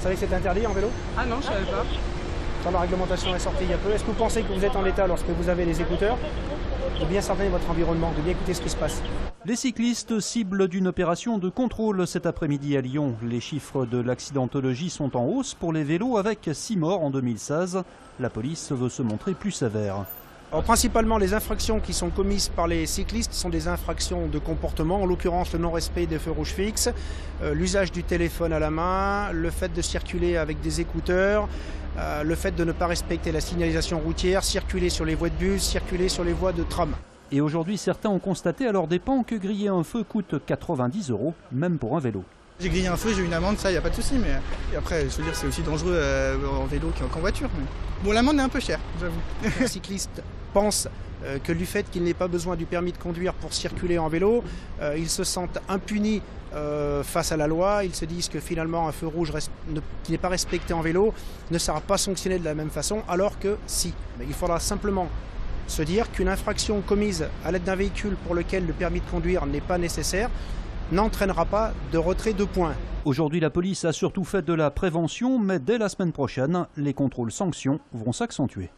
Vous savez que c'est interdit en vélo? Ah non, je savais pas. Quand la réglementation est sortie il y a peu, est-ce que vous pensez que vous êtes en état, lorsque vous avez les écouteurs, de bien cerner votre environnement, de bien écouter ce qui se passe? Les cyclistes ciblent d'une opération de contrôle cet après-midi à Lyon. Les chiffres de l'accidentologie sont en hausse pour les vélos avec 6 morts en 2016. La police veut se montrer plus sévère. Alors, principalement, les infractions qui sont commises par les cyclistes sont des infractions de comportement, en l'occurrence le non-respect des feux rouges fixes, l'usage du téléphone à la main, le fait de circuler avec des écouteurs, le fait de ne pas respecter la signalisation routière, circuler sur les voies de bus, circuler sur les voies de tram. Et aujourd'hui, certains ont constaté à leurs dépens que griller un feu coûte 90 €, même pour un vélo. J'ai grillé un feu, j'ai eu une amende, ça, il n'y a pas de souci. Mais et après, je veux dire, c'est aussi dangereux en vélo qu'en voiture. Mais... Bon, l'amende est un peu chère, j'avoue. Les cyclistes pensent que du fait qu'il n'ait pas besoin du permis de conduire pour circuler en vélo, ils se sentent impunis face à la loi. Ils se disent que finalement un feu rouge qui n'est pas respecté en vélo ne sera pas sanctionné de la même façon, alors que si. Mais il faudra simplement se dire qu'une infraction commise à l'aide d'un véhicule pour lequel le permis de conduire n'est pas nécessaire n'entraînera pas de retrait de points. Aujourd'hui, la police a surtout fait de la prévention, mais dès la semaine prochaine, les contrôles sanctions vont s'accentuer.